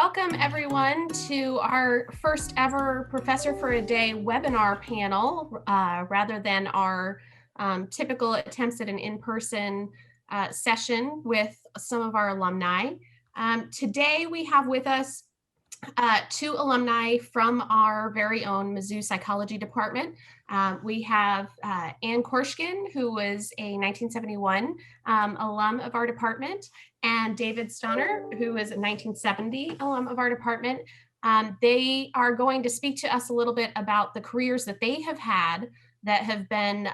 Welcome everyone to our first ever Professor for a Day webinar panel, rather than our typical attempts at an in-person session with some of our alumni. Today we have with us two alumni from our very own Mizzou Psychology Department. We have Ann Korshkin, who was a 1971 alum of our department, and David Stoner, who is a 1970 alum of our department. They are going to speak to us a little bit about the careers that they have had that have been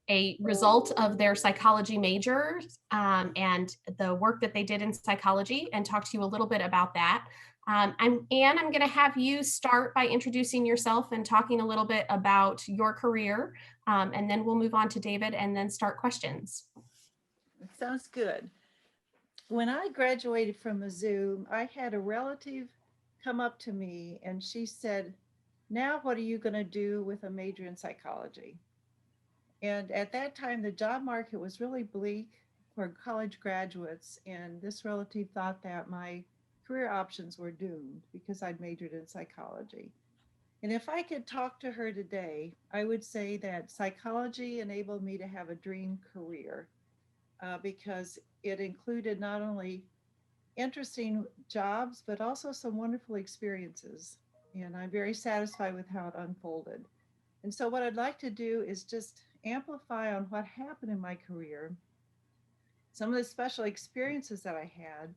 a result of their psychology majors and the work that they did in psychology, and talk to you a little bit about that. Ann, I'm going to have you start by introducing yourself and talking a little bit about your career, and then we'll move on to David and then start questions. It sounds good. When I graduated from Mizzou, I had a relative come up to me and she said, "Now what are you going to do with a major in psychology?" And at that time, the job market was really bleak for college graduates. And this relative thought that my career options were doomed because I'd majored in psychology. And if I could talk to her today, I would say that psychology enabled me to have a dream career because it included not only interesting jobs, but also some wonderful experiences. And I'm very satisfied with how it unfolded. And so, what I'd like to do is just amplify on what happened in my career, some of the special experiences that I had,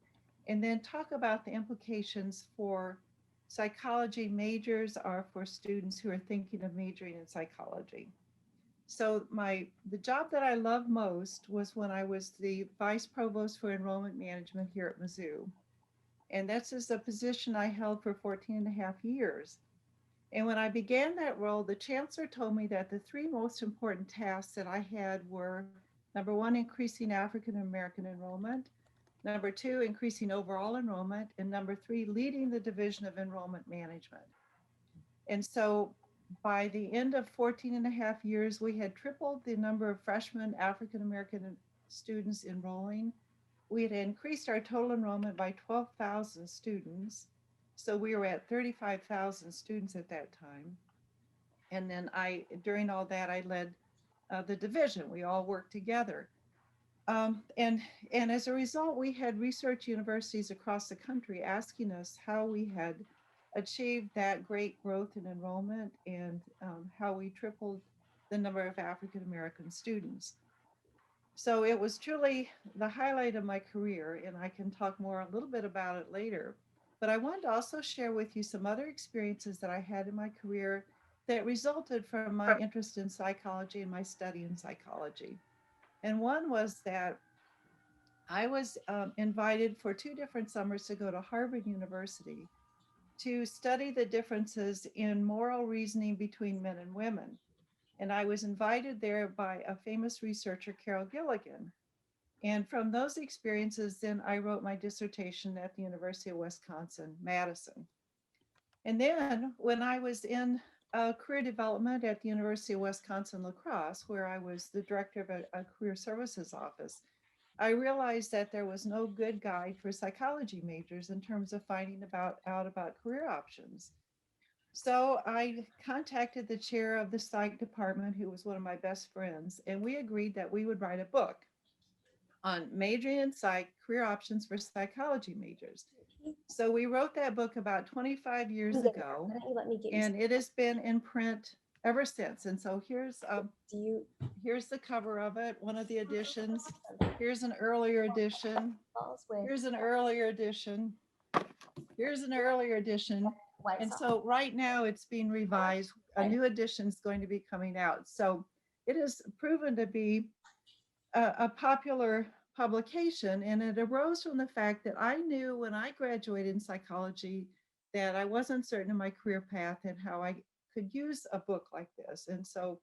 and then talk about the implications for psychology majors or for students who are thinking of majoring in psychology. So the job that I loved most was when I was the vice provost for enrollment management here at Mizzou. And that's is a position I held for 14 and a half years. And when I began that role, the chancellor told me that the three most important tasks that I had were number one, increasing African American enrollment, number two, increasing overall enrollment, and number three, leading the division of enrollment management. And so by the end of 14 and a half years, we had tripled the number of freshman African American students enrolling. We had increased our total enrollment by 12,000 students. So we were at 35,000 students at that time. And then during all that, I led the division. We all worked together. And as a result, we had research universities across the country asking us how we had achieved that great growth in enrollment and how we tripled the number of African American students. So it was truly the highlight of my career, and I can talk more a little bit about it later. But I wanted to also share with you some other experiences that I had in my career that resulted from my interest in psychology and my study in psychology. And one was that I was invited for 2 different summers to go to Harvard University to study the differences in moral reasoning between men and women. And I was invited there by a famous researcher, Carol Gilligan. And from those experiences, then I wrote my dissertation at the University of Wisconsin, Madison. And then when I was in career development at the University of Wisconsin, La Crosse, where I was the director of a career services office, I realized that there was no good guide for psychology majors in terms of finding out about career options. So I contacted the chair of the psych department, who was one of my best friends, and we agreed that we would write a book on majoring in psych, career options for psychology majors. So we wrote that book about 25 years ago, and it has been in print ever since. And so here's the cover of it, one of the editions. Here's an earlier edition. Here's an earlier edition. Here's an earlier edition. And so right now it's being revised. A new edition is going to be coming out. So it has proven to be a popular publication, and it arose from the fact that I knew when I graduated in psychology that I wasn't certain of my career path and how I could use a book like this. And so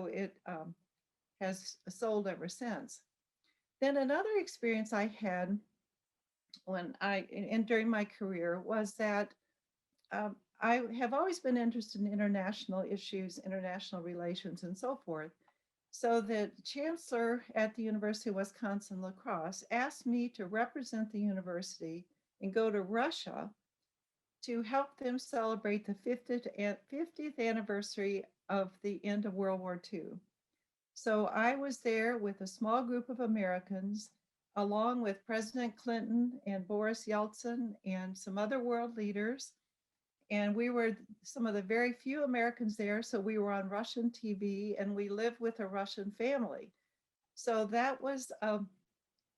it has sold ever since. Then another experience I had during my career was that I have always been interested in international issues, international relations, and so forth. So the chancellor at the University of Wisconsin La Crosse asked me to represent the university and go to Russia to help them celebrate the 50th anniversary of the end of World War II. So I was there with a small group of Americans, along with President Clinton and Boris Yeltsin and some other world leaders. And we were some of the very few Americans there. So we were on Russian TV and we lived with a Russian family. So that was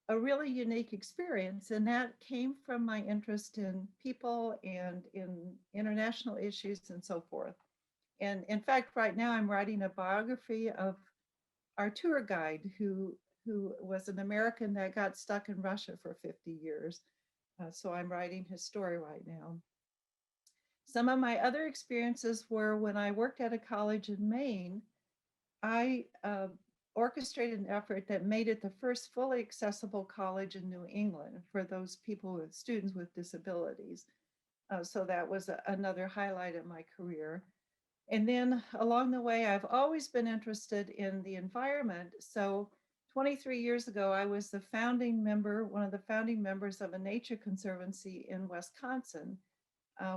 a really unique experience. And that came from my interest in people and in international issues and so forth. And in fact, right now I'm writing a biography of our tour guide who was an American that got stuck in Russia for 50 years. So I'm writing his story right now. Some of my other experiences were when I worked at a college in Maine. I orchestrated an effort that made it the first fully accessible college in New England for those people with students with disabilities. So that was another highlight of my career. And then along the way, I've always been interested in the environment. So 23 years ago, I was the founding member, one of the founding members of a nature conservancy in Wisconsin,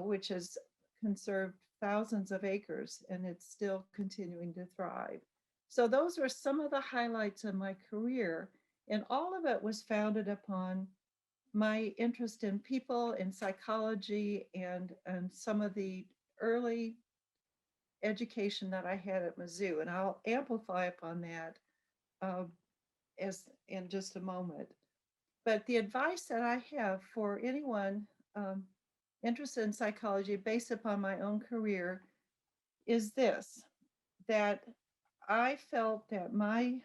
which has conserved thousands of acres and it's still continuing to thrive. So those were some of the highlights of my career. And all of it was founded upon my interest in people and psychology and some of the early education that I had at Mizzou. And I'll amplify upon that uh, as in just a moment. But the advice that I have for anyone interested in psychology based upon my own career is this, that I felt that my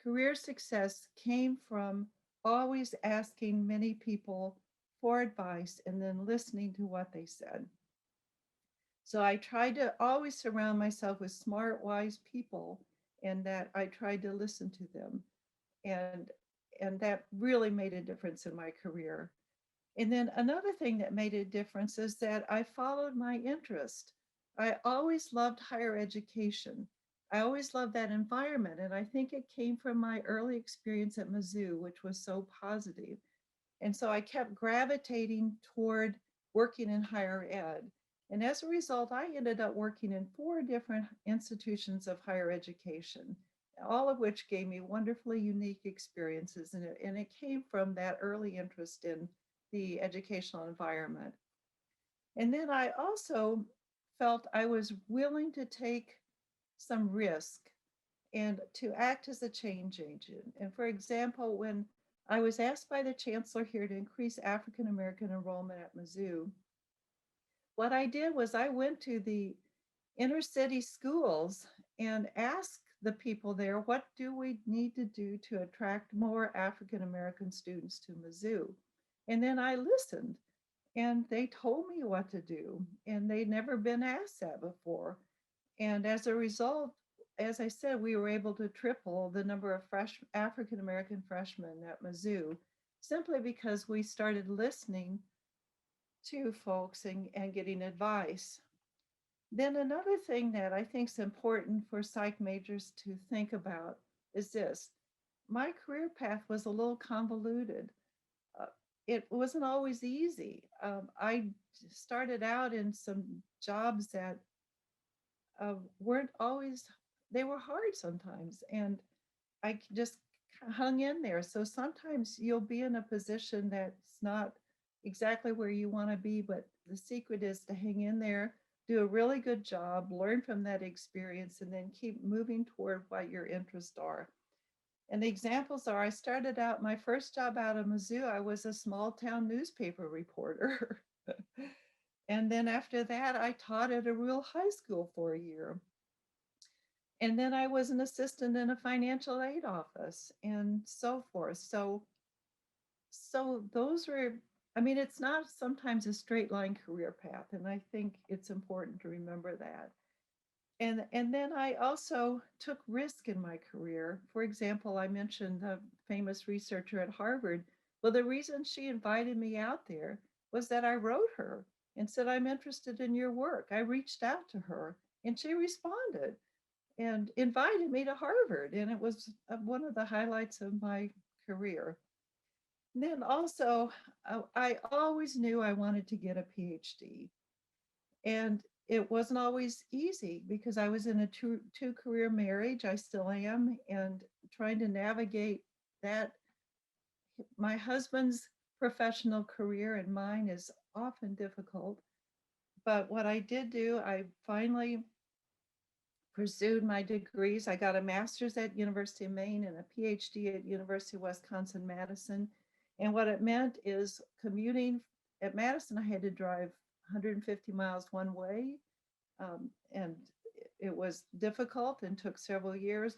career success came from always asking many people for advice and then listening to what they said. So I tried to always surround myself with smart, wise people, and that I tried to listen to them. And and that really made a difference in my career. And then another thing that made a difference is that I followed my interest. I always loved higher education. I always loved that environment. And I think it came from my early experience at Mizzou, which was so positive. And so I kept gravitating toward working in higher ed. And as a result, I ended up working in 4 different institutions of higher education, all of which gave me wonderfully unique experiences. And it came from that early interest in the educational environment. And then I also felt I was willing to take some risk and to act as a change agent. And for example, when I was asked by the chancellor here to increase African American enrollment at Mizzou, what I did was I went to the inner city schools and asked the people there, what do we need to do to attract more African American students to Mizzou? And then I listened and they told me what to do and they'd never been asked that before. And as a result, as I said, we were able to triple the number of African American freshmen at Mizzou simply because we started listening to folks and getting advice. Then another thing that I think is important for psych majors to think about is this. My career path was a little convoluted. Uh, it wasn't always easy. I started out in some jobs that weren't always, they were hard sometimes. And I just hung in there. So sometimes you'll be in a position that's not exactly where you want to be, but the secret is to hang in there, do a really good job, learn from that experience, and then keep moving toward what your interests are. And the examples are I started out, my first job out of Mizzou, I was a small town newspaper reporter. And then after that, I taught at a real high school for a year. And then I was an assistant in a financial aid office and so forth. So those were, I mean, it's not sometimes a straight line career path. And I think it's important to remember that. And then I also took risk in my career. For example, I mentioned the famous researcher at Harvard. Well, the reason she invited me out there was that I wrote her and said, I'm interested in your work. I reached out to her and she responded and invited me to Harvard. And it was one of the highlights of my career. Then also, I always knew I wanted to get a PhD. And it wasn't always easy because I was in a two career marriage. I still am, and trying to navigate that. My husband's professional career and mine is often difficult. But what I did do, I finally pursued my degrees. I got a master's at University of Maine and a PhD at University of Wisconsin-Madison. And what it meant is commuting at Madison, I had to drive 150 miles one way. And it was difficult and took several years,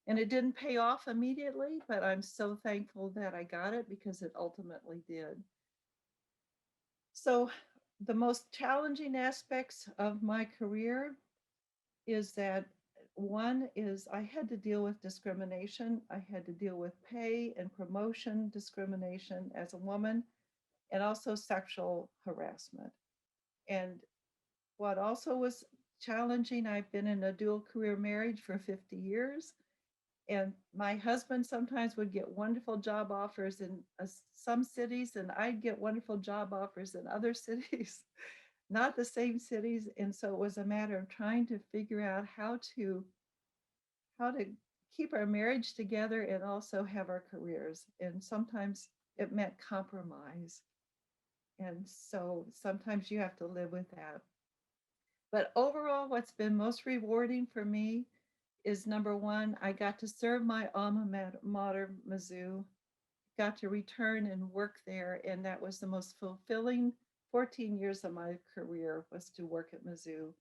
and it didn't pay off immediately, but I'm so thankful that I got it because it ultimately did. So the most challenging aspects of my career is that one is I had to deal with discrimination. I had to deal with pay and promotion discrimination as a woman, and also sexual harassment. And what also was challenging, I've been in a dual career marriage for 50 years. And my husband sometimes would get wonderful job offers in some cities, and I'd get wonderful job offers in other cities, not the same cities. And so it was a matter of trying to figure out how to keep our marriage together and also have our careers. And sometimes it meant compromise. And so sometimes you have to live with that. But overall, what's been most rewarding for me is number one, I got to serve my alma mater, Mizzou, got to return and work there. And that was the most fulfilling 14 years of my career was to work at Mizzou.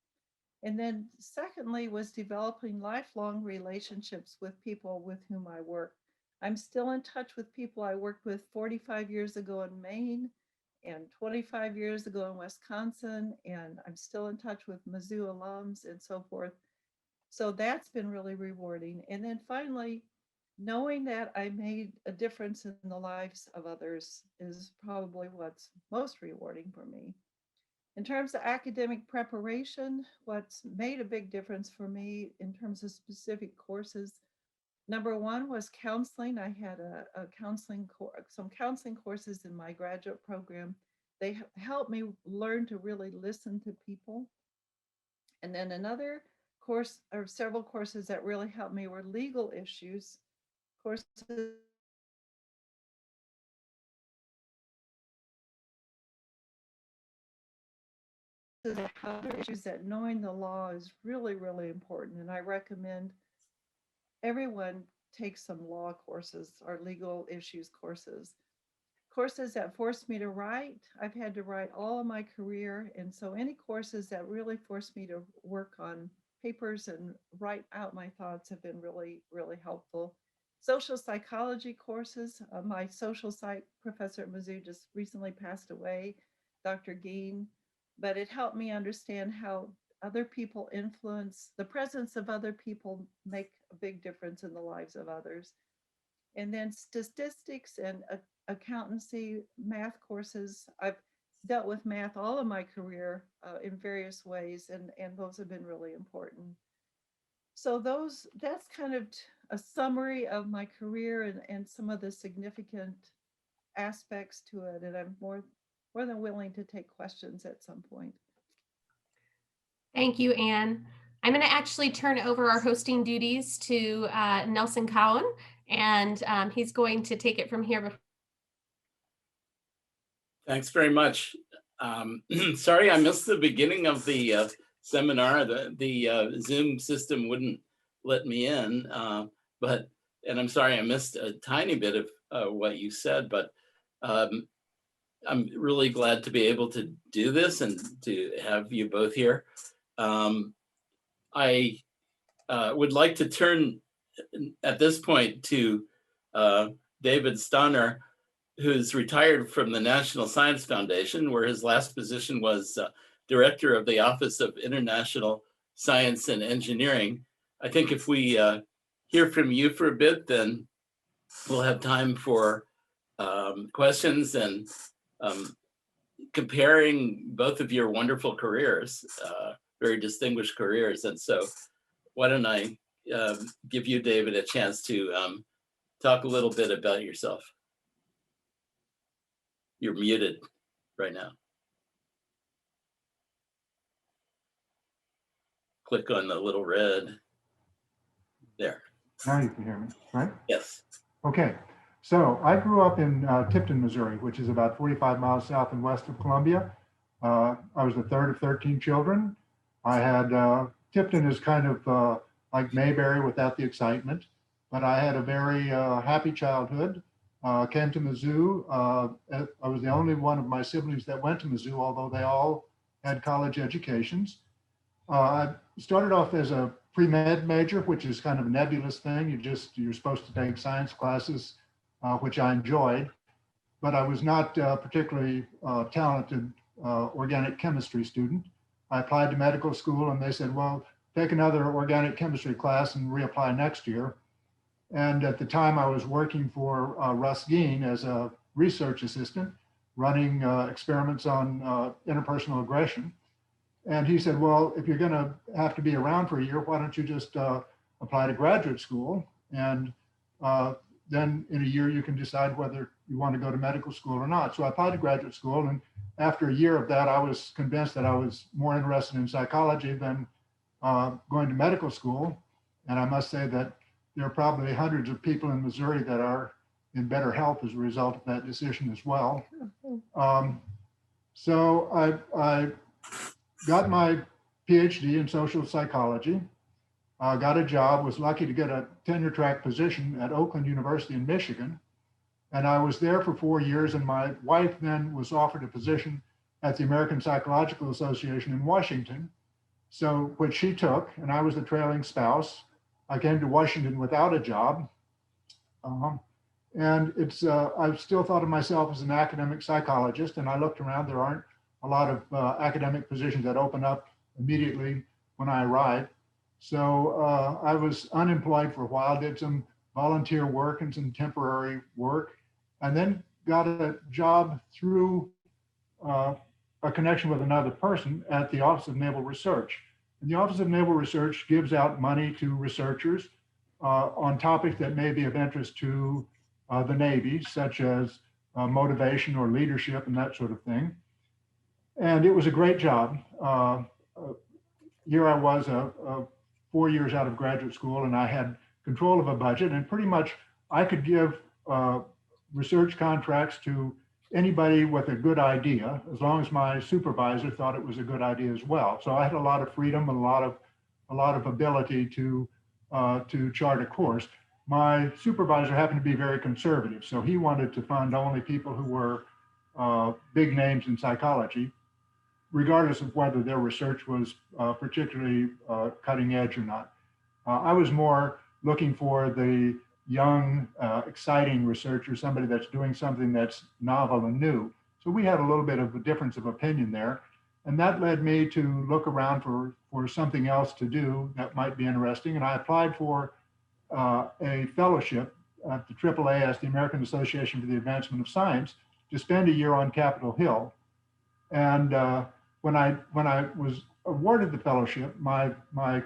And then secondly was developing lifelong relationships with people with whom I work. I'm still in touch with people I worked with 45 years ago in Maine and 25 years ago in Wisconsin, and I'm still in touch with Mizzou alums and so forth. So that's been really rewarding. And then finally, knowing that I made a difference in the lives of others is probably what's most rewarding for me. In terms of academic preparation, what's made a big difference for me in terms of specific courses, number one was counseling. I had some counseling courses in my graduate program. They helped me learn to really listen to people. And then another course or several courses that really helped me were legal issues, courses issues that knowing the law is really, really important. And I recommend everyone take some law courses or legal issues courses. Courses that forced me to write, I've had to write all of my career. And so any courses that really forced me to work on papers and write out my thoughts have been really, really helpful. Social psychology courses, my social psych professor at Mizzou just recently passed away, Dr. Geen, but it helped me understand how other people influence, the presence of other people make a big difference in the lives of others. And then statistics and accountancy, math courses. I've dealt with math all of my career in various ways, and those have been really important. So that's kind of a summary of my career and some of the significant aspects to it. And I'm more than willing to take questions at some point. Thank you, Anne. I'm going to actually turn over our hosting duties to Nelson Cowan, and he's going to take it from here. Thanks very much. Sorry, I missed the beginning of the seminar. The Zoom system wouldn't let me in, and I'm sorry I missed a tiny bit of what you said, but I'm really glad to be able to do this and to have you both here. I would like to turn at this point to David Stonner, who's retired from the National Science Foundation, where his last position was Director of the Office of International Science and Engineering. I think if we hear from you for a bit, then we'll have time for questions and comparing both of your wonderful careers, very distinguished careers. And so why don't I give you, David, a chance to talk a little bit about yourself. You're muted right now. Click on the little red. There. Now you can hear me, right? Yes. Okay. So I grew up in Tipton, Missouri, which is about 45 miles south and west of Columbia. I was the third of 13 children. I had, Tipton is kind of like Mayberry without the excitement, but I had a very happy childhood. Came to Mizzou. I was the only one of my siblings that went to Mizzou, although they all had college educations. I started off as a pre-med major, which is kind of a nebulous thing. You're supposed to take science classes, which I enjoyed, but I was not particularly talented organic chemistry student. I applied to medical school and they said, well, take another organic chemistry class and reapply next year. And at the time I was working for Russ Geen as a research assistant, running experiments on interpersonal aggression. And he said, well, if you're going to have to be around for a year, why don't you just apply to graduate school? And then in a year, you can decide whether you want to go to medical school or not. So I applied to graduate school. And after a year of that, I was convinced that I was more interested in psychology than going to medical school. And I must say that there are probably hundreds of people in Missouri that are in better health as a result of that decision as well. So I got my PhD in social psychology, got a job, was lucky to get a tenure track position at Oakland University in Michigan. And I was there for 4 years, and my wife then was offered a position at the American Psychological Association in Washington, so which she took, and I was the trailing spouse. I came to Washington without a job. And it's, I've still thought of myself as an academic psychologist, and I looked around, there aren't a lot of academic positions that open up immediately when I arrived. So I was unemployed for a while, did some volunteer work and some temporary work, and then got a job through a connection with another person at the Office of Naval Research. And the Office of Naval Research gives out money to researchers on topics that may be of interest to the Navy, such as motivation or leadership and that sort of thing. And it was a great job. Here I was 4 years out of graduate school, and I had control of a budget, and pretty much I could give research contracts to anybody with a good idea, as long as my supervisor thought it was a good idea as well. So I had a lot of freedom and a lot of ability to chart a course. My supervisor happened to be very conservative, so he wanted to fund only people who were big names in psychology, regardless of whether their research was particularly cutting edge or not. I was more looking for the young, exciting researcher, somebody that's doing something that's novel and new. So we had a little bit of a difference of opinion there. And that led me to look around for something else to do that might be interesting. And I applied for a fellowship at the AAA, as the American Association for the Advancement of Science, to spend a year on Capitol Hill. And when I was awarded the fellowship, my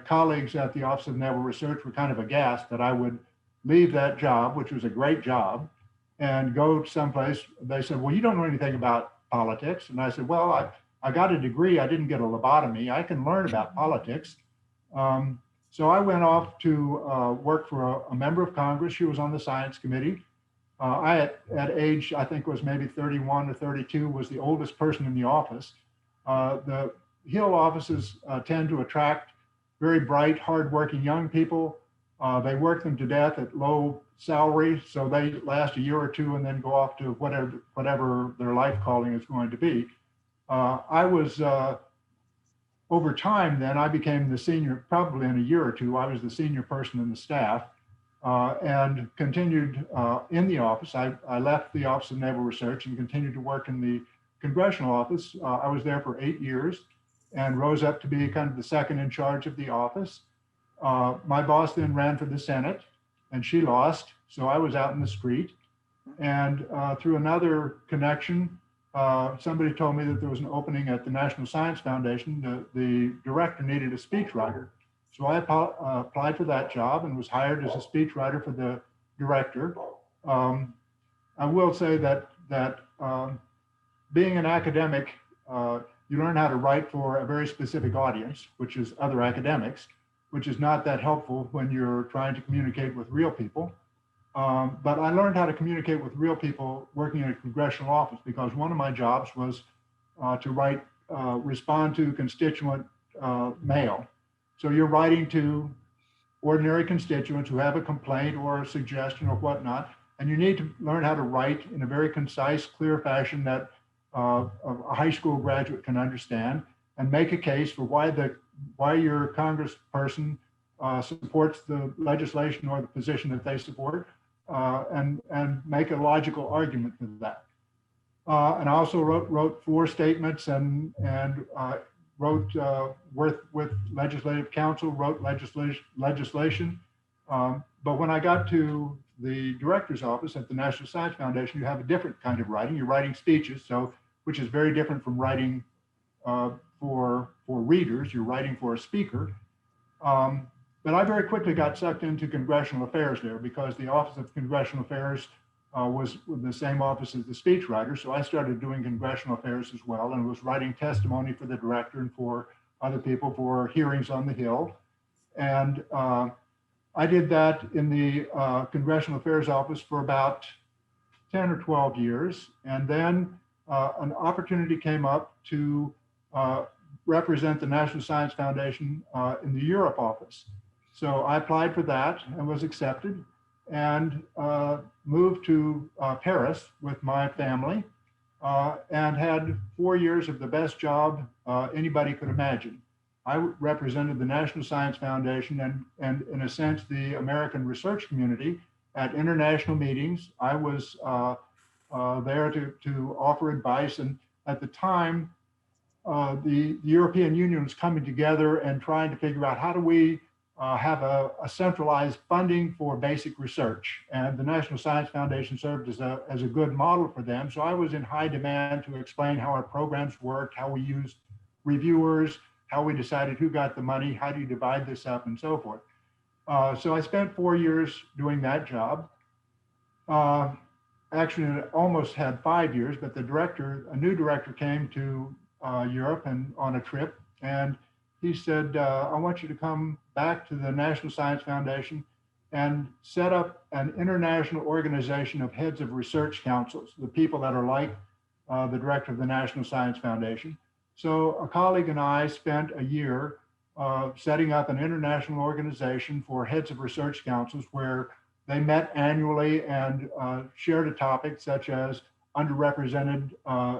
colleagues at the Office of Naval Research were kind of aghast that I would leave that job, which was a great job, and go someplace. They said, well, you don't know anything about politics. And I said, well, I got a degree. I didn't get a lobotomy. I can learn about politics. So I went off to work for a member of Congress who was on the science committee. At age, I think was maybe 31 or 32, was the oldest person in the office. The Hill offices tend to attract very bright, hardworking young people. They work them to death at low salary, so they last a year or two and then go off to whatever their life calling is going to be. I was, over time then, I became the senior, probably in a year or two, I was the senior person in the staff and continued in the office. I left the Office of Naval Research and continued to work in the Congressional Office. I was there for 8 years and rose up to be kind of the second in charge of the office. My boss then ran for the Senate and she lost. So I was out in the street, and through another connection, somebody told me that there was an opening at the National Science Foundation. The director needed a speechwriter. So I applied for that job and was hired as a speechwriter for the director. I will say that being an academic, you learn how to write for a very specific audience, which is other academics, which is not that helpful when you're trying to communicate with real people. But I learned how to communicate with real people working in a congressional office, because one of my jobs was to respond to constituent mail. So you're writing to ordinary constituents who have a complaint or a suggestion or whatnot, and you need to learn how to write in a very concise, clear fashion that a high school graduate can understand, and make a case for why your congressperson supports the legislation or the position that they support, and make a logical argument for that. And I also wrote 4 statements and wrote with legislative counsel, wrote legislation. But when I got to the director's office at the National Science Foundation, you have a different kind of writing. You're writing speeches, which is very different from writing for readers. You're writing for a speaker. But I very quickly got sucked into congressional affairs there, because the Office of Congressional Affairs was the same office as the speechwriter. So I started doing congressional affairs as well, and was writing testimony for the director and for other people for hearings on the Hill. And I did that in the Congressional Affairs Office for about 10 or 12 years. And then an opportunity came up to represent the National Science Foundation in the Europe office. So I applied for that and was accepted, and moved to Paris with my family, and had 4 years of the best job anybody could imagine. I represented the National Science Foundation and in a sense, the American research community at international meetings. I was there to offer advice. And at the time, the European Union was coming together and trying to figure out, how do we have a centralized funding for basic research. And the National Science Foundation served as a good model for them. So I was in high demand to explain how our programs worked, how we used reviewers, how we decided who got the money, how do you divide this up, and so forth. So I spent 4 years doing that job. Actually, it almost had 5 years, but a new director came to Europe and on a trip, and he said, I want you to come back to the National Science Foundation and set up an international organization of heads of research councils, the people that are like the director of the National Science Foundation. So a colleague and I spent a year setting up an international organization for heads of research councils, where they met annually and shared a topic such as underrepresented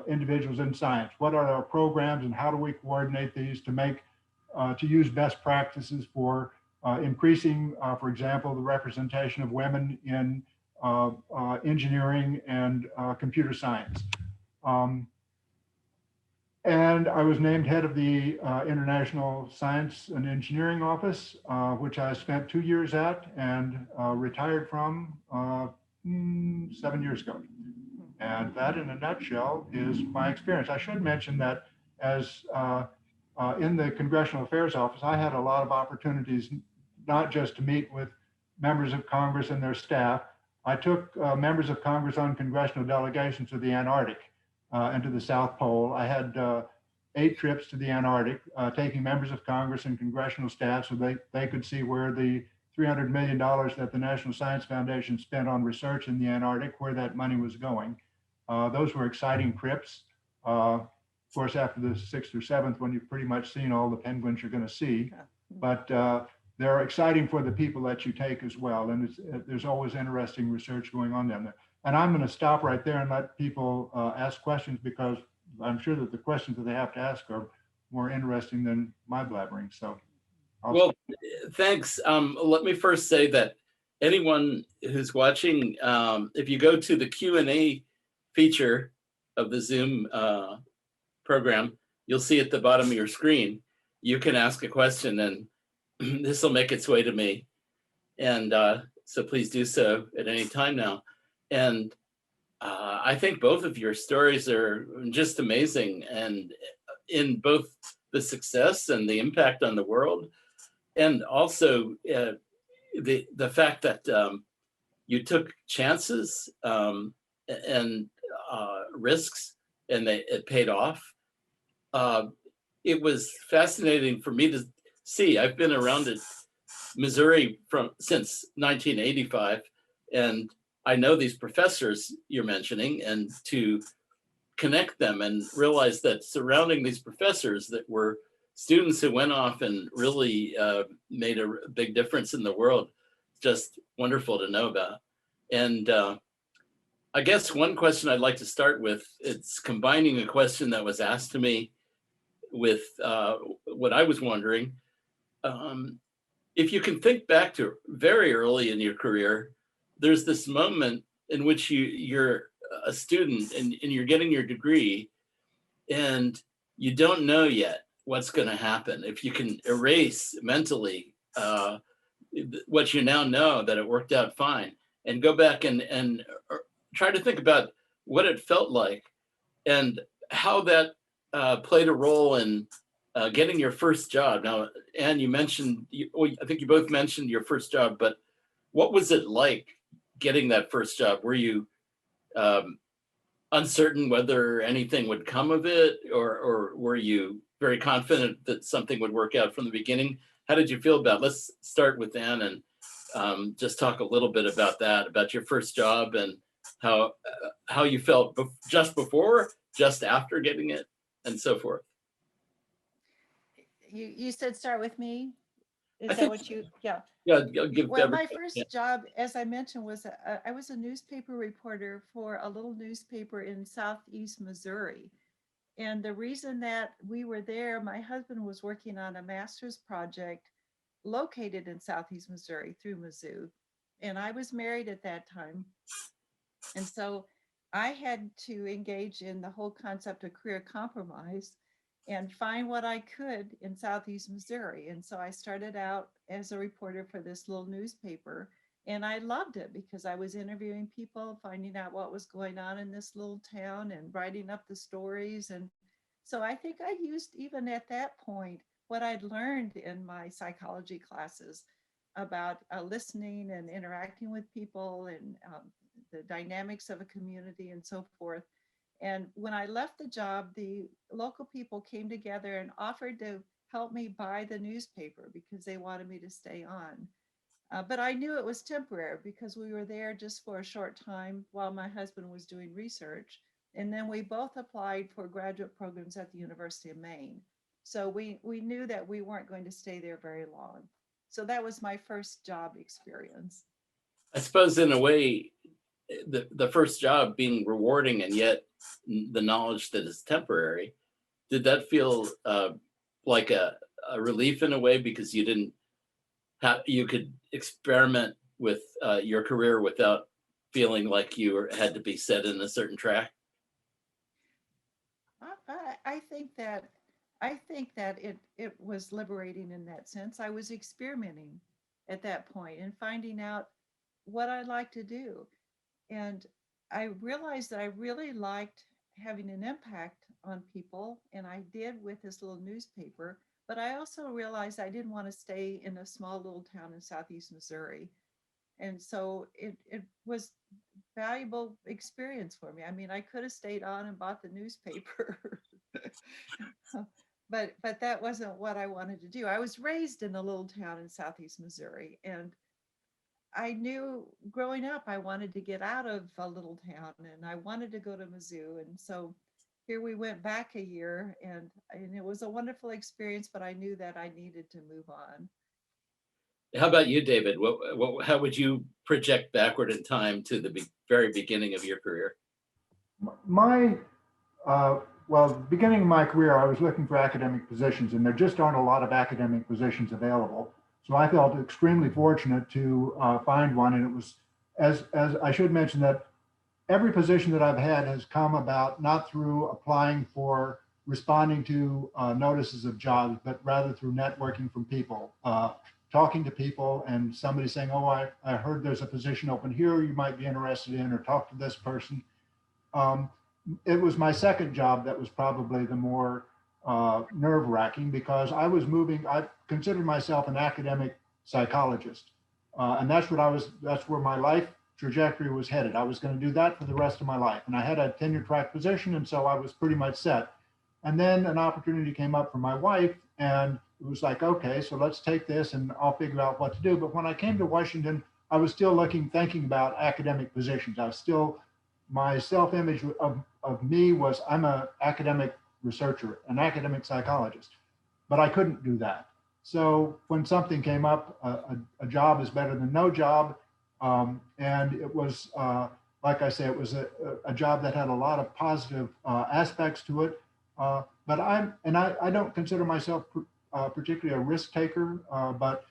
individuals in science. What are our programs and how do we coordinate these to use best practices for increasing, for example, the representation of women in engineering and computer science. And I was named head of the International Science and Engineering Office, which I spent 2 years at and retired from 7 years ago. And that, in a nutshell, is my experience. I should mention that as in the Congressional Affairs Office, I had a lot of opportunities, not just to meet with members of Congress and their staff. I took members of Congress on congressional delegations to the Antarctic and to the South Pole. I had 8 trips to the Antarctic, taking members of Congress and congressional staff so they could see where the $300 million that the National Science Foundation spent on research in the Antarctic, where that money was going. Those were exciting trips. Of course, after the 6th or 7th, when you've pretty much seen all the penguins you're going to see, but they're exciting for the people that you take as well. And there's always interesting research going on down there. And I'm going to stop right there and let people ask questions, because I'm sure that the questions that they have to ask are more interesting than my blabbering. So, well, thanks. Let me first say that anyone who's watching, if you go to the Q&A feature of the Zoom program, you'll see at the bottom of your screen, you can ask a question, and this will make its way to me. And so please do so at any time now. And I think both of your stories are just amazing, and in both the success and the impact on the world, and also the fact that you took chances and risks and it paid off. It was fascinating for me to see. I've been around it, Missouri since 1985, and I know these professors you're mentioning, and to connect them and realize that surrounding these professors that were students who went off and really made a big difference in the world, just wonderful to know about. And I guess one question I'd like to start with, it's combining a question that was asked to me with what I was wondering. If you can think back to very early in your career, there's this moment in which you're a student and you're getting your degree and you don't know yet what's going to happen. If you can erase mentally what you now know, that it worked out fine, and go back and try to think about what it felt like and how that played a role in getting your first job. Now, Anne, you mentioned, I think you both mentioned your first job, but what was it like getting that first job? Were you uncertain whether anything would come of it, or were you very confident that something would work out from the beginning? How did you feel about it? Let's start with Anne and just talk a little bit about that, about your first job and how you felt just before, just after getting it, and so forth. You said start with me. Is I that think what you? Yeah. Yeah, I'll give Well, my everybody- first job, as I mentioned, was I was a newspaper reporter for a little newspaper in Southeast Missouri. And the reason that we were there, my husband was working on a master's project located in Southeast Missouri through Mizzou. And I was married at that time. And so I had to engage in the whole concept of career compromise and find what I could in Southeast Missouri. And so I started out as a reporter for this little newspaper. And I loved it because I was interviewing people, finding out what was going on in this little town and writing up the stories. And so I think I used, even at that point, what I'd learned in my psychology classes about listening and interacting with people and the dynamics of a community and so forth. And when I left the job, the local people came together and offered to help me buy the newspaper because they wanted me to stay on. But I knew it was temporary because we were there just for a short time while my husband was doing research. And then we both applied for graduate programs at the University of Maine. So we knew that we weren't going to stay there very long. So that was my first job experience. I suppose in a way, the first job being rewarding and yet the knowledge that it's temporary, did that feel like a relief in a way, because you didn't have, you could experiment with your career without feeling like you had to be set in a certain track? I think that it was liberating in that sense. I was experimenting at that point and finding out what I like to do. And I realized that I really liked having an impact on people, and I did with this little newspaper. But I also realized I didn't want to stay in a small little town in Southeast Missouri. And so it was valuable experience for me. I mean, I could have stayed on and bought the newspaper, but that wasn't what I wanted to do. I was raised in a little town in Southeast Missouri, and I knew growing up I wanted to get out of a little town and I wanted to go to Mizzou. And so here we went back a year, and it was a wonderful experience, but I knew that I needed to move on. How about you, David? How would you project backward in time to the very beginning of your career? Well, the beginning of my career, I was looking for academic positions, and there just aren't a lot of academic positions available. So I felt extremely fortunate to find one, and it was, as I should mention, that every position that I've had has come about not through applying for, responding to notices of jobs, but rather through networking from people, talking to people, and somebody saying, "Oh, I heard there's a position open here you might be interested in," or "Talk to this person." It was my second job that was probably the more nerve-wracking, because I was moving. I considered myself an academic psychologist, and that's where my life trajectory was headed. I was going to do that for the rest of my life. And I had a tenure track position, and so I was pretty much set. And then an opportunity came up for my wife, and it was like, okay, so let's take this and I'll figure out what to do. But when I came to Washington, I was still thinking about academic positions. I was still, my self-image of me was I'm an academic researcher, an academic psychologist, but I couldn't do that. So when something came up, a job is better than no job. And it was, like I say, it was a job that had a lot of positive aspects to it. But I don't consider myself particularly a risk taker, but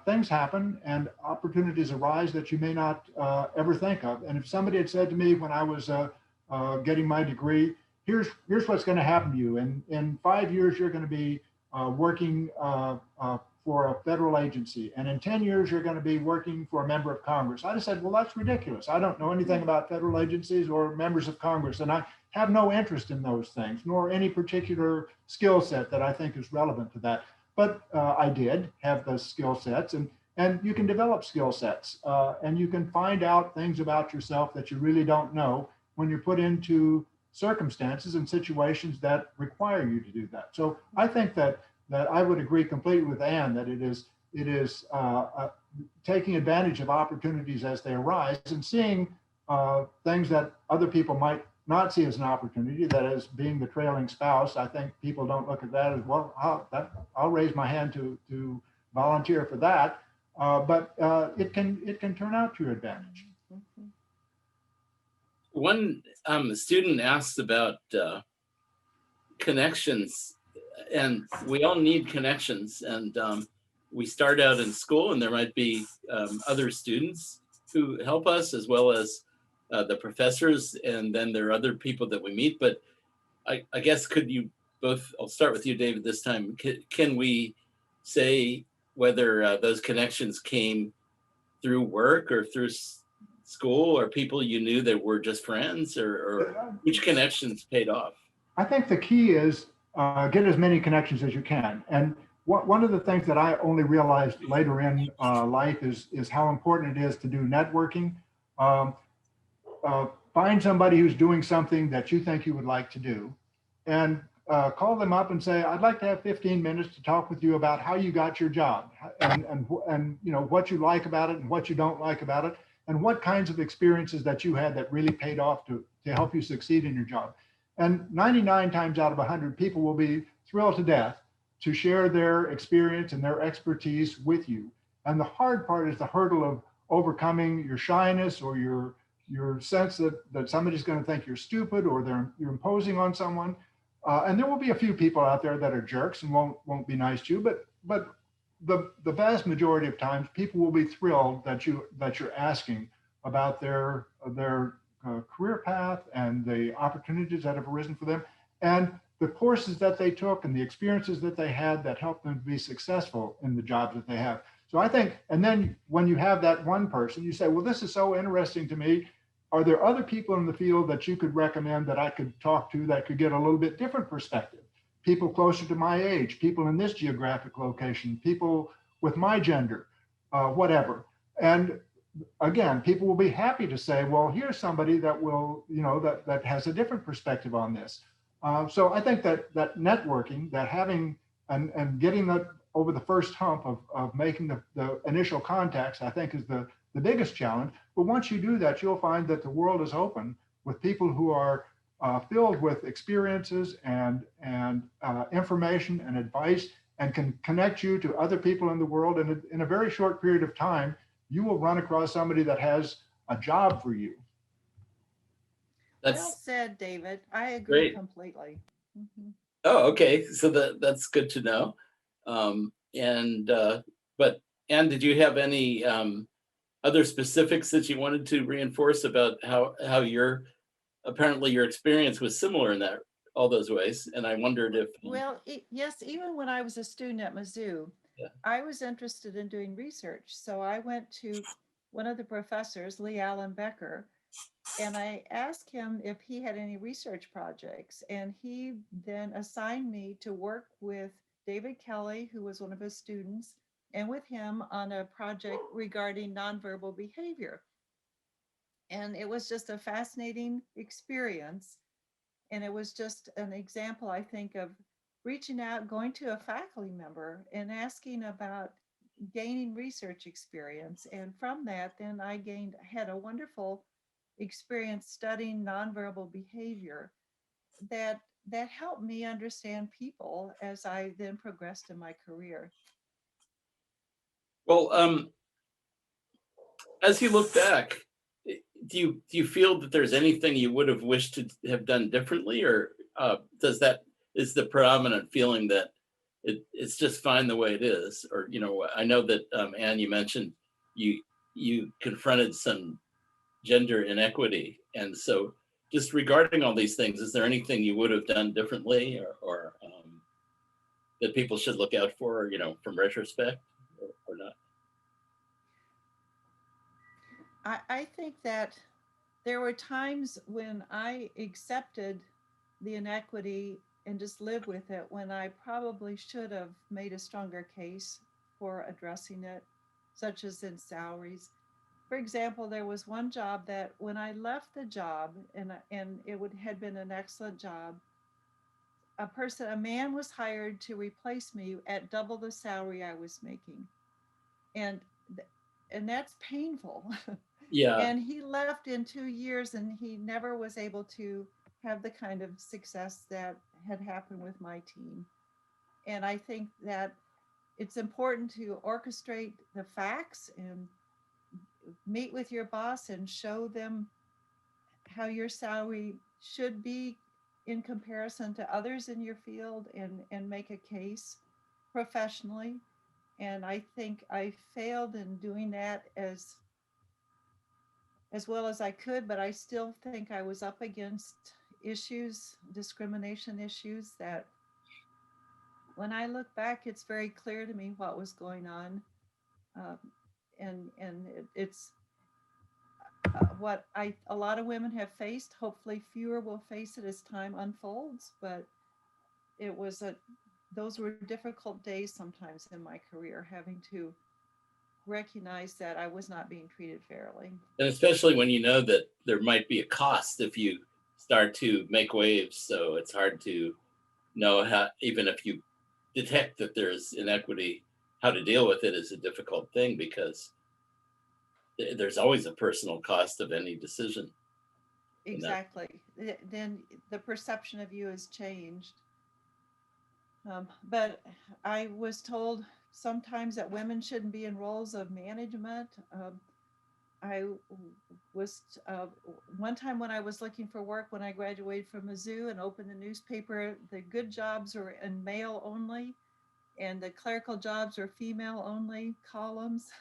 things happen and opportunities arise that you may not ever think of. And if somebody had said to me when I was getting my degree, here's what's going to happen to you. In 5 years, you're going to be working for a federal agency. And in 10 years, you're going to be working for a member of Congress. I just said, well, that's ridiculous. I don't know anything about federal agencies or members of Congress. And I have no interest in those things, nor any particular skill set that I think is relevant to that. But I did have those skill sets, and you can develop skill sets, and you can find out things about yourself that you really don't know when you're put into circumstances and situations that require you to do that. So I think that I would agree completely with Anne that it is taking advantage of opportunities as they arise and seeing things that other people might not see as an opportunity, that is being the trailing spouse. I think people don't look at that as, well, I'll raise my hand to volunteer for that, but it can turn out to your advantage. One student asked about connections, and we all need connections. And we start out in school, and there might be other students who help us, as well as the professors, and then there are other people that we meet. But I guess could you both, I'll start with you, David, this time. Can we say whether those connections came through work or through school, or people you knew that were just friends, or which connections paid off? I think the key is get as many connections as you can. And one of the things that I only realized later in life is how important it is to do networking. Find somebody who's doing something that you think you would like to do, and call them up and say, I'd like to have 15 minutes to talk with you about how you got your job, and you know what you like about it and what you don't like about it, and what kinds of experiences that you had that really paid off to help you succeed in your job. And 99 times out of 100, people will be thrilled to death to share their experience and their expertise with you. And the hard part is the hurdle of overcoming your shyness or your sense that somebody's going to think you're stupid, or you're imposing on someone. And there will be a few people out there that are jerks and won't be nice to you, but the vast majority of times, people will be thrilled that you're asking about their career path and the opportunities that have arisen for them, and the courses that they took and the experiences that they had that helped them to be successful in the jobs that they have. So I think, and then when you have that one person, you say, well, this is so interesting to me. Are there other people in the field that you could recommend that I could talk to that could get a little bit different perspective? People closer to my age, people in this geographic location, people with my gender, whatever. And again, people will be happy to say, well, here's somebody that will, that has a different perspective on this. So I think that networking, that having and getting that over the first hump of making the initial contacts, I think is the biggest challenge. But once you do that, you'll find that the world is open with people who are filled with experiences and information and advice, and can connect you to other people in the world. And in a very short period of time, you will run across somebody that has a job for you. Well said, David. I agree great. Completely. Mm-hmm. Oh, okay. So that's good to know. But Anne, did you have any other specifics that you wanted to reinforce about how apparently your experience was similar in all those ways? And I wondered if yes, even when I was a student at Mizzou, yeah, I was interested in doing research. So I went to one of the professors, Lee Allen Becker, and I asked him if he had any research projects. And he then assigned me to work with David Kelly, who was one of his students, and with him on a project regarding nonverbal behavior. And it was just a fascinating experience. And it was just an example, I think, of reaching out, going to a faculty member and asking about gaining research experience. And from that, then had a wonderful experience studying nonverbal behavior that that helped me understand people as I then progressed in my career. Well, as you look back, do you feel that there's anything you would have wished to have done differently, or is the predominant feeling that it's just fine the way it is? Or I know that Anne, you mentioned you confronted some gender inequity, and so just regarding all these things, is there anything you would have done differently, or that people should look out for, from retrospect, or not? I think that there were times when I accepted the inequity and just lived with it, when I probably should have made a stronger case for addressing it, such as in salaries. For example, there was one job that when I left the job, and had been an excellent job, a man was hired to replace me at double the salary I was making. And and that's painful. Yeah. And he left in 2 years, and he never was able to have the kind of success that had happened with my team. And I think that it's important to orchestrate the facts and meet with your boss and show them how your salary should be in comparison to others in your field, and make a case professionally. And I think I failed in doing that as well as I could, but I still think I was up against discrimination issues, that when I look back, it's very clear to me what was going on. Um, it's what a lot of women have faced. Hopefully fewer will face it as time unfolds, but it was those were difficult days sometimes in my career, having to recognize that I was not being treated fairly. And especially when you know that there might be a cost if you start to make waves. So it's hard to know how, even if you detect that there's inequity, how to deal with it is a difficult thing, because there's always a personal cost of any decision. Exactly. Then the perception of you has changed. But I was told sometimes that women shouldn't be in roles of management. I was one time when I was looking for work when I graduated from Mizzou and opened the newspaper, the good jobs were in male only, and the clerical jobs are female only columns.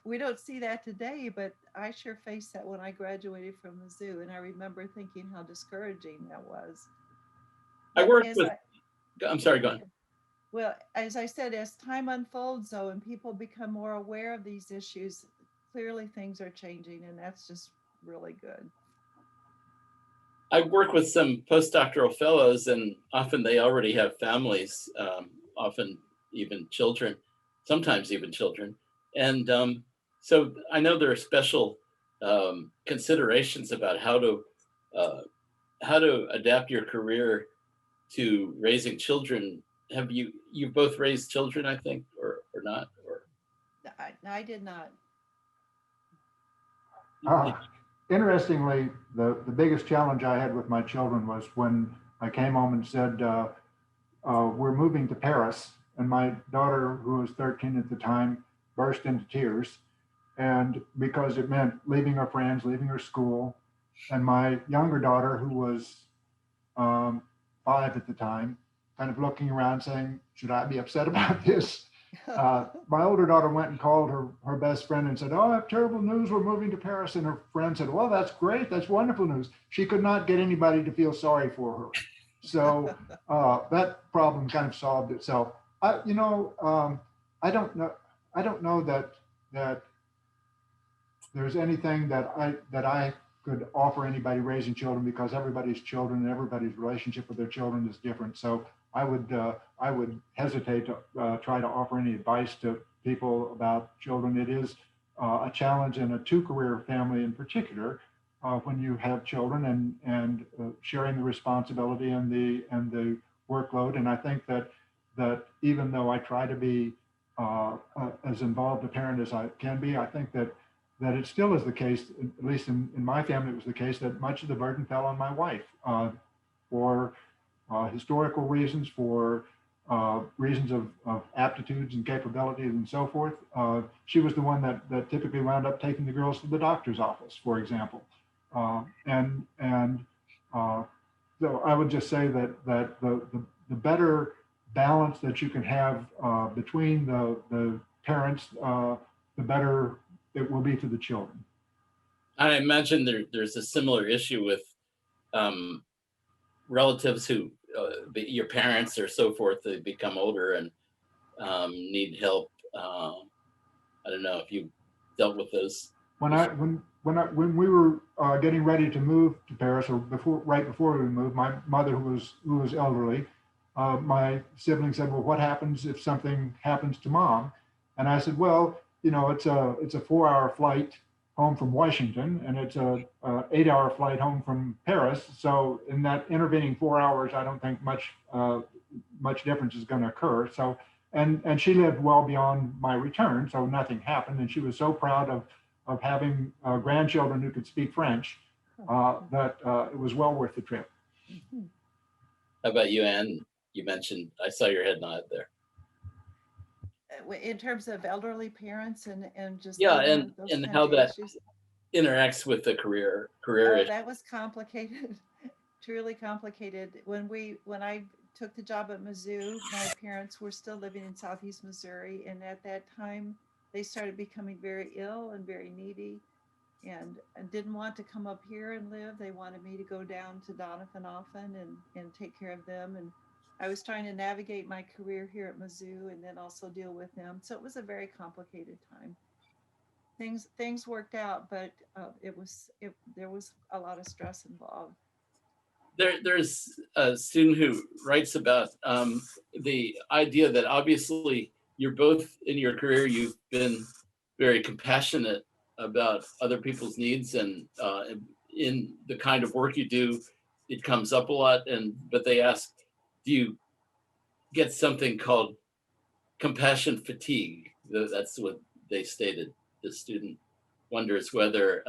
We don't see that today, but I sure faced that when I graduated from Mizzou, and I remember thinking how discouraging that was. I'm sorry, go on. Well, as I said, as time unfolds, though, and people become more aware of these issues, clearly things are changing, and that's just really good. I work with some postdoctoral fellows, and often they already have families, often even children, sometimes even children. And so I know there are special considerations about how to adapt your career to raising children. Have you both raised children, I think, or not? Or I did not. Interestingly, the biggest challenge I had with my children was when I came home and said, we're moving to Paris. And my daughter, who was 13 at the time, burst into tears. And because it meant leaving her friends, leaving her school. And my younger daughter, who was 5 at the time, kind of looking around saying, should I be upset about this? My older daughter went and called her best friend and said, oh, I have terrible news. We're moving to Paris. And her friend said, well, that's great. That's wonderful news. She could not get anybody to feel sorry for her. So that problem kind of solved itself. I don't know that there's anything that I could offer anybody raising children, because everybody's children and everybody's relationship with their children is different. So I would hesitate to try to offer any advice to people about children. It is a challenge in a two-career family in particular when you have children and sharing the responsibility and the workload. And I think that even though I try to be as involved a parent as I can be, I think that it still is the case, at least in my family, it was the case that much of the burden fell on my wife for historical reasons, for reasons of aptitudes and capabilities and so forth. She was the one that typically wound up taking the girls to the doctor's office, for example. So I would just say that the better balance that you can have between the parents, the better it will be to the children. I imagine there's a similar issue with relatives who, your parents or so forth, they become older and need help. I don't know if you dealt with those. When we were getting ready to move to Paris, or right before we moved, my mother, who was elderly, my sibling said, "Well, what happens if something happens to Mom?" And I said, "Well, it's a 4-hour flight home from Washington, and it's a 8-hour flight home from Paris. So in that intervening 4 hours, I don't think much difference is going to occur." So, and she lived well beyond my return, so nothing happened. And she was so proud of having grandchildren who could speak French that it was well worth the trip. How about you, Anne? You mentioned, I saw your head nod there. In terms of elderly parents and just Yeah, dealing with and those kind how of that issues. interacts with the career Oh, issue. that was complicated, truly complicated. When I took the job at Mizzou, my parents were still living in Southeast Missouri, and at that time they started becoming very ill and very needy, and didn't want to come up here and live. They wanted me to go down to Doniphan often and take care of them. And I was trying to navigate my career here at Mizzou and then also deal with them. So it was a very complicated time. Things worked out, but there was a lot of stress involved. There's a student who writes about the idea that obviously you're both in your career, you've been very compassionate about other people's needs, and in the kind of work you do, it comes up a lot. But they ask, do you get something called compassion fatigue? That's what they stated. The student wonders whether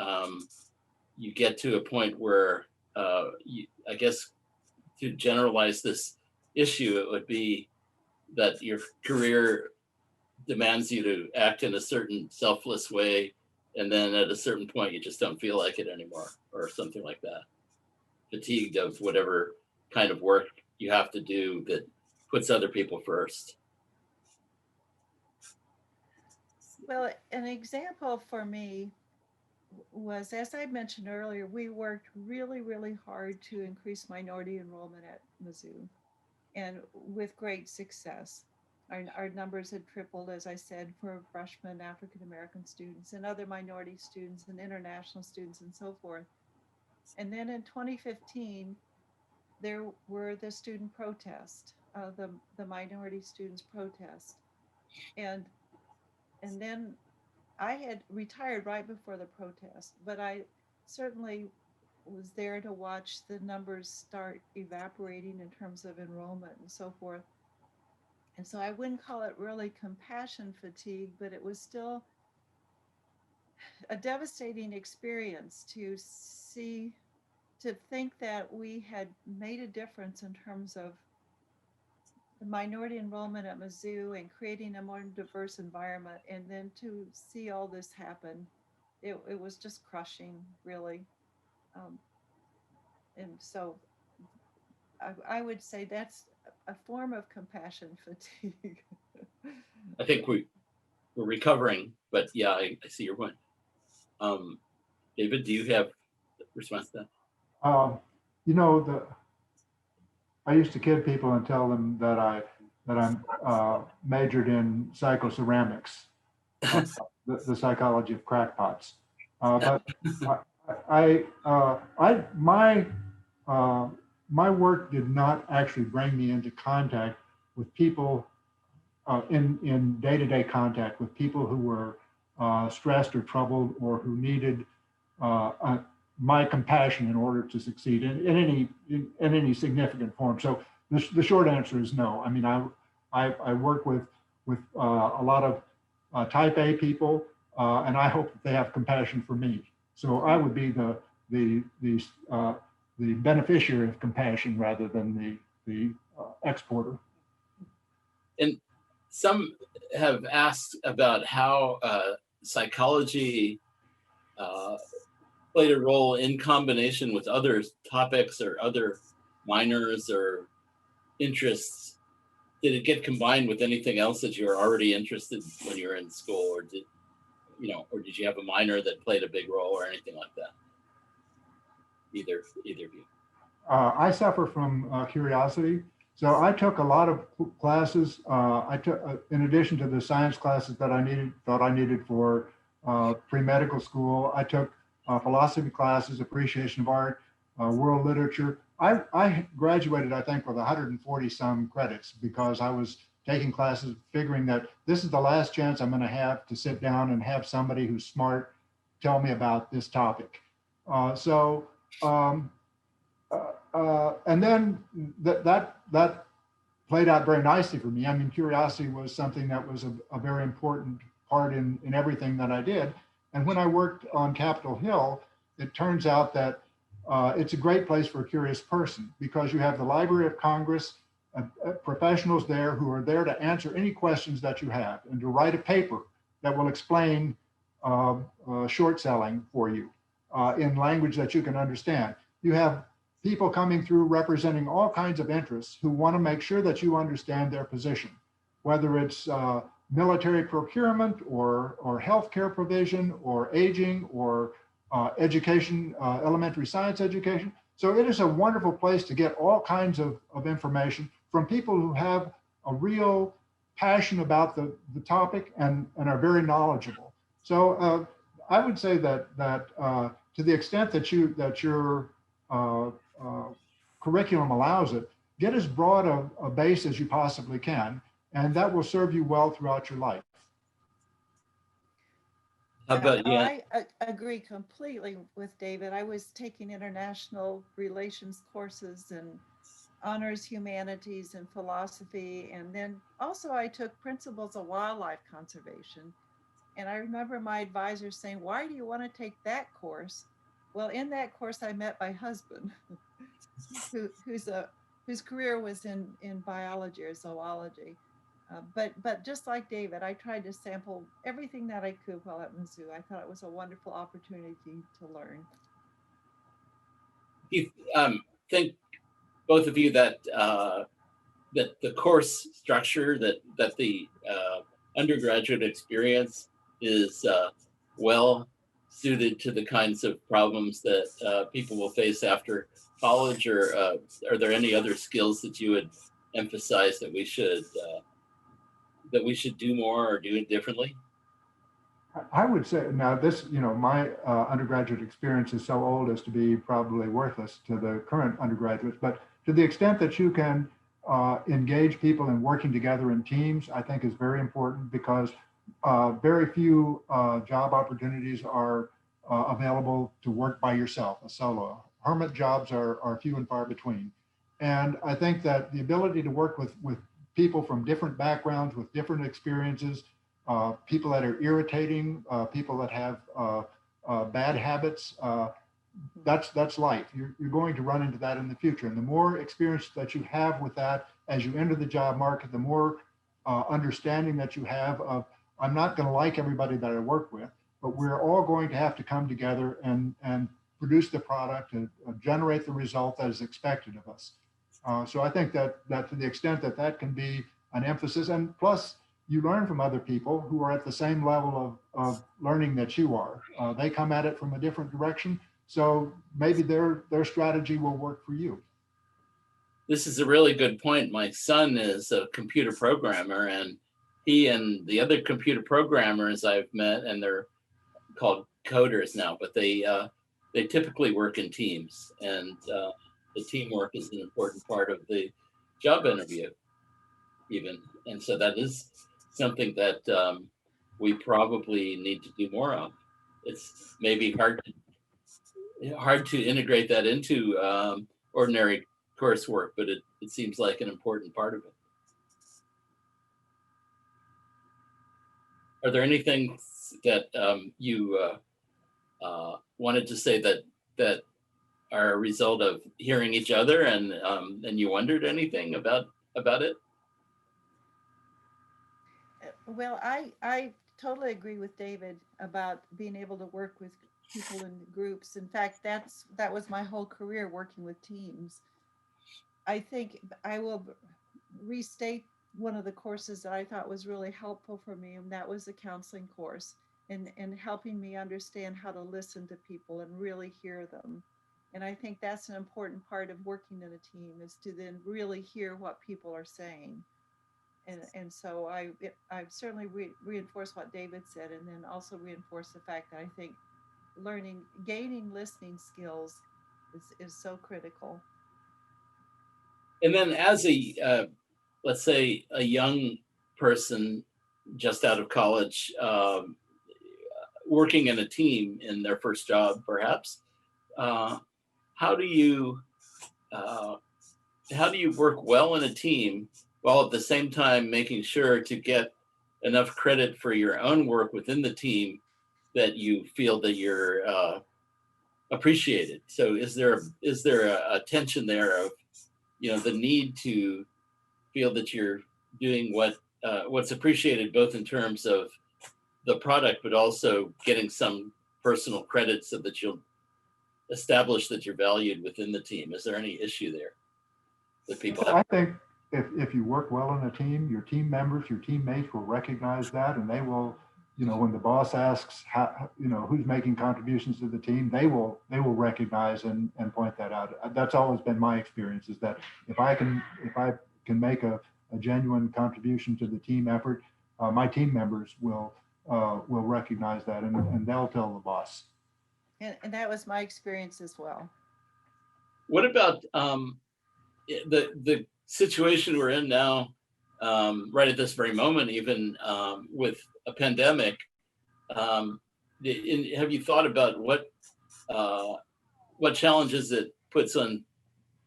you get to a point where I guess to generalize this issue, it would be that your career demands you to act in a certain selfless way, and then at a certain point you just don't feel like it anymore, or something like that. Fatigued of whatever kind of work you have to do that puts other people first. Well, an example for me was, as I mentioned earlier, we worked really, really hard to increase minority enrollment at Mizzou, and with great success. Our numbers had tripled, as I said, for freshmen, African American students, and other minority students, and international students, and so forth. And then in 2015, there were the student protests, the minority students protest, and then I had retired right before the protest, but I certainly was there to watch the numbers start evaporating in terms of enrollment and so forth. And so I wouldn't call it really compassion fatigue, but it was still a devastating experience to think that we had made a difference in terms of the minority enrollment at Mizzou and creating a more diverse environment, and then to see all this happen, it was just crushing, really. And so I would say that's a form of compassion fatigue. I think we're recovering, but yeah, I see your point. David, do you have a response to that? I used to kid people and tell them that I'm majored in psychoceramics, the psychology of crackpots. But my work did not actually bring me into contact with people in day-to-day contact with people who were stressed or troubled, or who needed my compassion in order to succeed in any significant form. So the short answer is no. I mean, I work with a lot of type A people, and I hope that they have compassion for me. So I would be the beneficiary of compassion rather than the exporter. And some have asked about how psychology played a role in combination with other topics or other minors or interests. Did it get combined with anything else that you were already interested in when you were in school, or did you have a minor that played a big role or anything like that? Either of you. I suffer from curiosity. So I took a lot of classes. I took, in addition to the science classes that I thought I needed for pre-medical school, I took philosophy classes, appreciation of art, world literature. I graduated, I think, with 140 some credits because I was taking classes figuring that this is the last chance I'm going to have to sit down and have somebody who's smart tell me about this topic. And then that played out very nicely for me. I mean, curiosity was something that was a very important part in everything that I did. And when I worked on Capitol Hill, it turns out that it's a great place for a curious person because you have the Library of Congress, professionals there who are there to answer any questions that you have and to write a paper that will explain short selling for you in language that you can understand. You have people coming through representing all kinds of interests who want to make sure that you understand their position, whether it's military procurement or healthcare provision or aging or education, elementary science education. So it is a wonderful place to get all kinds of information from people who have a real passion about the topic and are very knowledgeable. So I would say that to the extent that your curriculum allows it, get as broad a base as you possibly can, and that will serve you well throughout your life. How about you? I agree completely with David. I was taking international relations courses and honors humanities and philosophy. And then also I took principles of wildlife conservation. And I remember my advisor saying, "Why do you want to take that course?" Well, in that course, I met my husband, whose career was in biology or zoology. But just like David, I tried to sample everything that I could while at Mizzou. I thought it was a wonderful opportunity to learn. Do you think, both of you, that that the course structure, that the undergraduate experience is well suited to the kinds of problems that people will face after college, or are there any other skills that you would emphasize that we should do more or do it differently? I would say now this, my undergraduate experience is so old as to be probably worthless to the current undergraduates, but to the extent that you can engage people in working together in teams, I think is very important because very few job opportunities are available to work by yourself, a solo. Hermit jobs are few and far between. And I think that the ability to work with people from different backgrounds, with different experiences, people that are irritating, people that have bad habits, that's life. You're going to run into that in the future. And the more experience that you have with that as you enter the job market, the more understanding that you have of, I'm not going to like everybody that I work with, but we're all going to have to come together and produce the product and generate the result that is expected of us. So I think that to the extent that can be an emphasis, and plus you learn from other people who are at the same level of learning that you are. They come at it from a different direction. So maybe their strategy will work for you. This is a really good point. My son is a computer programmer, and he and the other computer programmers I've met, and they're called coders now, but they typically work in teams, and the teamwork is an important part of the job interview even. And so that is something that we probably need to do more of. It's maybe hard to integrate that into ordinary coursework, but it seems like an important part of it. Are there anything that you wanted to say that are a result of hearing each other, and you wondered anything about it? Well, I totally agree with David about being able to work with people in groups. In fact, that was my whole career, working with teams. I think I will restate one of the courses that I thought was really helpful for me, and that was the counseling course, and helping me understand how to listen to people and really hear them. And I think that's an important part of working in a team, is to then really hear what people are saying. And so I've certainly reinforced what David said, and then also reinforced the fact that I think gaining listening skills is so critical. And then as let's say a young person just out of college, working in a team in their first job, perhaps, how do you work well in a team while at the same time making sure to get enough credit for your own work within the team that you feel that you're appreciated? So is there a tension there of, the need to feel that you're doing what's appreciated, both in terms of the product, but also getting some personal credit so that you'll establish that you're valued within the team? Is there any issue there that people have? I think if you work well in a team, your team members, your teammates will recognize that, and they will, when the boss asks how, who's making contributions to the team, they will recognize and point that out. That's always been my experience, is that if I can make a genuine contribution to the team effort, my team members will recognize that, and they'll tell the boss. And that was my experience as well. What about the situation we're in now, right at this very moment, even with a pandemic? Have you thought about what challenges it puts on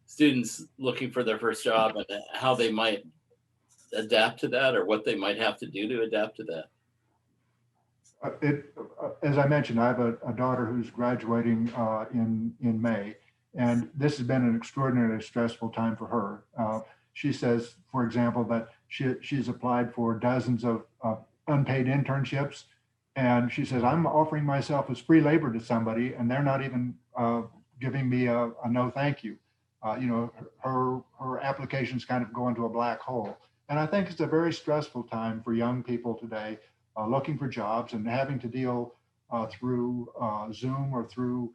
students looking for their first job, and how they might adapt to that, or what they might have to do to adapt to that? As I mentioned, I have a daughter who's graduating in May, and this has been an extraordinarily stressful time for her. She says, for example, that she's applied for dozens of unpaid internships, and she says, I'm offering myself as free labor to somebody, and they're not even giving me a no thank you. Her applications kind of go into a black hole. And I think it's a very stressful time for young people today, looking for jobs and having to deal through Zoom, or through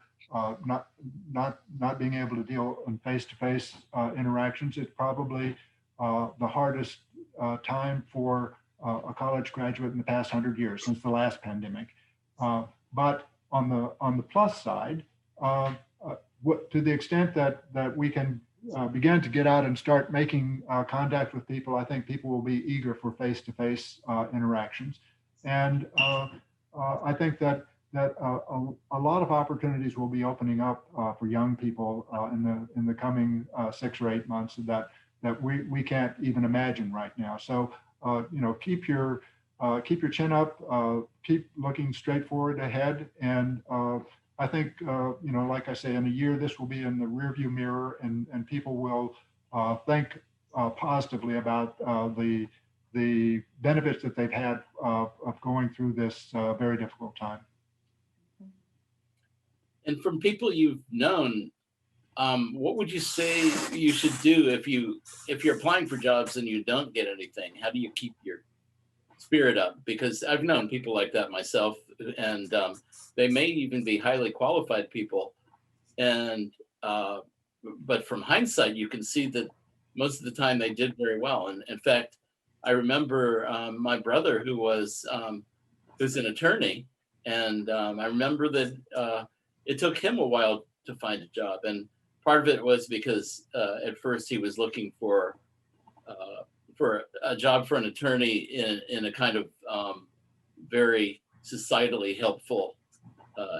not being able to deal in face-to-face interactions. It's probably the hardest time for a college graduate in the past 100 years, since the last pandemic. But on the plus side, to the extent that we can begin to get out and start making contact with people, I think people will be eager for face-to-face interactions. And I think that a lot of opportunities will be opening up for young people in the coming 6 or 8 months that we can't even imagine right now. So keep your chin up, keep looking straight forward ahead, and I think like I say, in a year this will be in the rearview mirror, and people will think positively about the benefits that they've had of going through this very difficult time. And from people you've known, what would you say you should do if you're applying for jobs and you don't get anything? How do you keep your spirit up? Because I've known people like that myself, and they may even be highly qualified people, and but from hindsight, you can see that most of the time they did very well. And in fact, I remember my brother, who's an attorney, and I remember that it took him a while to find a job, and part of it was because at first he was looking for a job for an attorney in a kind of very societally helpful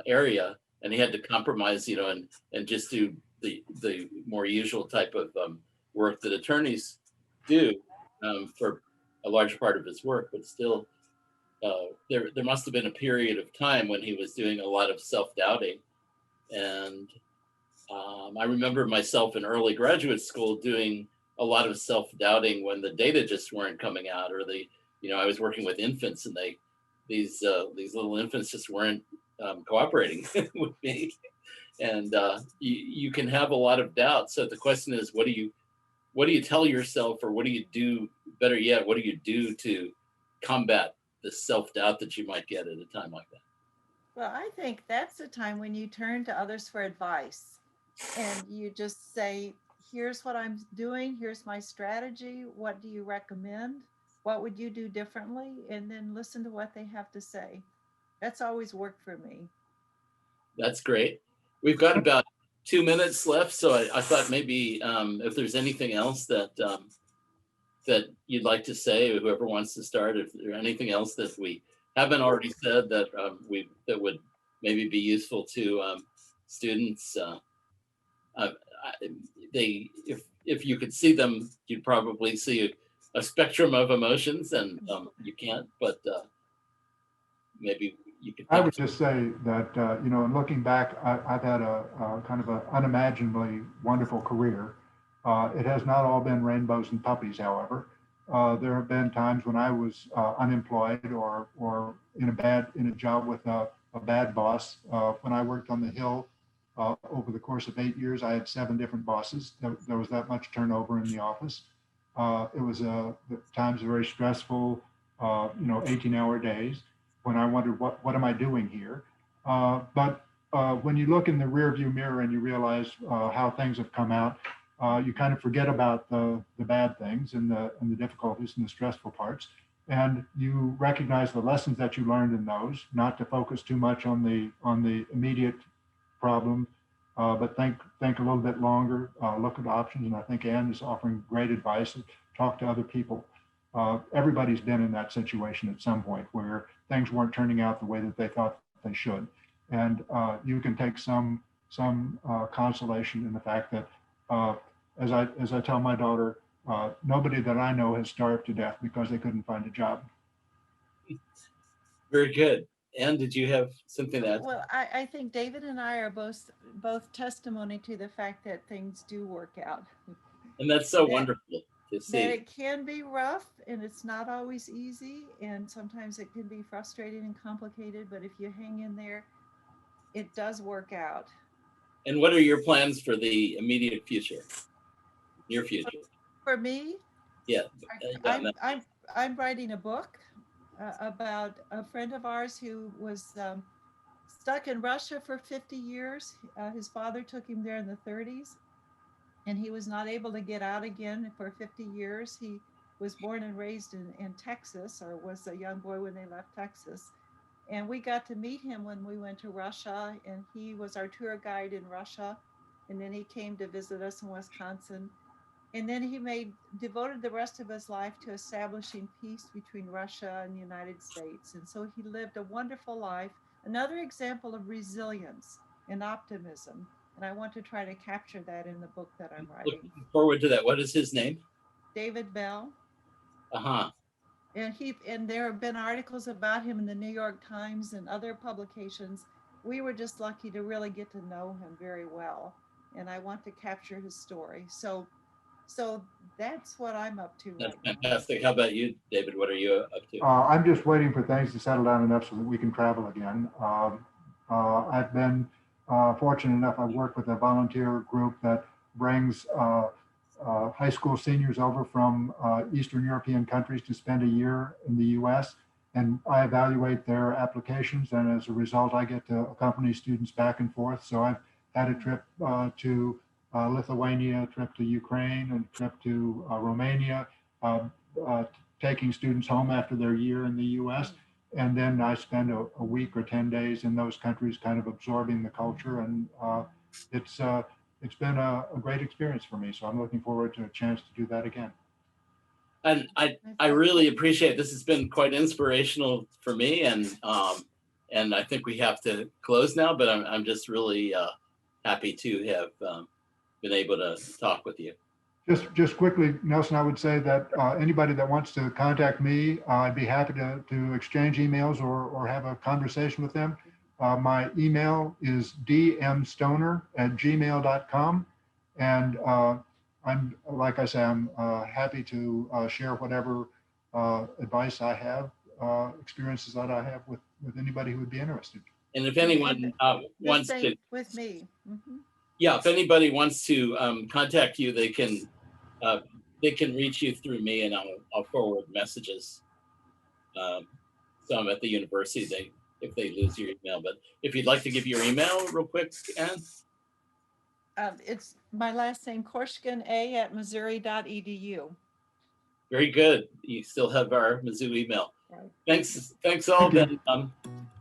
area, and he had to compromise, and just do the more usual type of work that attorneys do for a large part of his work. But still, there must have been a period of time when he was doing a lot of self-doubting. And I remember myself in early graduate school doing a lot of self-doubting when the data just weren't coming out, or I was working with infants, and these little infants just weren't cooperating with me. And you can have a lot of doubt. So the question is, what do you tell yourself, or what do you do? Better yet, what do you do to combat the self-doubt that you might get at a time like that? Well, I think that's the time when you turn to others for advice and you just say, here's what I'm doing, here's my strategy, what do you recommend? What would you do differently? And then listen to what they have to say. That's always worked for me. That's great. We've got about 2 minutes left, so I thought maybe if there's anything else that you'd like to say, or whoever wants to start, if there's anything else that we haven't already said that that would maybe be useful to students. If you could see them, you'd probably see a spectrum of emotions, and you can't, but maybe you could. I would just say that, in looking back, I've had a kind of an unimaginably wonderful career. It has not all been rainbows and puppies, however. There have been times when I was unemployed or in a job with a bad boss. When I worked on the Hill over the course of 8 years, I had 7 different bosses. There was that much turnover in the office. It was at times very stressful, 18-hour days, when I wondered, what am I doing here? But when you look in the rearview mirror and you realize how things have come out, you kind of forget about the bad things and the difficulties and the stressful parts, and you recognize the lessons that you learned in those. Not to focus too much on the immediate problem, but think a little bit longer. Look at options, and I think Ann is offering great advice. Talk to other people. Everybody's been in that situation at some point where things weren't turning out the way that they thought they should, and you can take some consolation in the fact that, as I tell my daughter, nobody that I know has starved to death because they couldn't find a job. Very good. Ann, did you have something to add? Well, I think David and I are both testimony to the fact that things do work out. And that's so wonderful to see. That it can be rough, and it's not always easy, and sometimes it can be frustrating and complicated, but if you hang in there, it does work out. And what are your plans for the immediate future? Near future? For me? Yeah. I'm writing a book about a friend of ours who was stuck in Russia for 50 years. His father took him there in the 30s, and he was not able to get out again for 50 years. He was born and raised in Texas, or was a young boy when they left Texas. And we got to meet him when we went to Russia, and he was our tour guide in Russia. And then he came to visit us in Wisconsin. And then he devoted the rest of his life to establishing peace between Russia and the United States. And so he lived a wonderful life. Another example of resilience and optimism. And I want to try to capture that in the book that I'm writing. Looking forward to that. What is his name? David Bell. Uh-huh. And there have been articles about him in the New York Times and other publications. We were just lucky to really get to know him very well. And I want to capture his story. So that's what I'm up to. That's right fantastic. now. How about you, David? What are you up to? I'm just waiting for things to settle down enough so that we can travel again. I've been fortunate enough. I've worked with a volunteer group that brings high school seniors over from Eastern European countries to spend a year in the U.S. And I evaluate their applications, and as a result, I get to accompany students back and forth. So I've had a trip to Lithuania, a trip to Ukraine, and a trip to Romania, taking students home after their year in the U.S. And then I spend a week or 10 days in those countries, kind of absorbing the culture. And it's been a great experience for me. So I'm looking forward to a chance to do that again. And I really appreciate, this has been quite inspirational for me, and I think we have to close now, but I'm just really happy to have been able to talk with you. Just quickly, Nelson, I would say that anybody that wants to contact me, I'd be happy to exchange emails or have a conversation with them. My email is dmstoner@gmail.com. And I'm, like I say, I'm happy to share whatever advice I have, experiences that I have with anybody who would be interested. And if anyone wants same to, with me. yeah, if anybody wants to contact you, they can reach you through me, and I'll forward messages. So I'm at the university, if they lose your email, but if you'd like to give your email real quick, Ann. It's my last name, korshkin@missouri.edu. Very good. You still have our Mizzou email. Right. Thanks all. Thank you. Been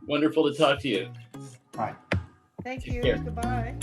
wonderful to talk to you. Bye. Thank Take you. care. Goodbye.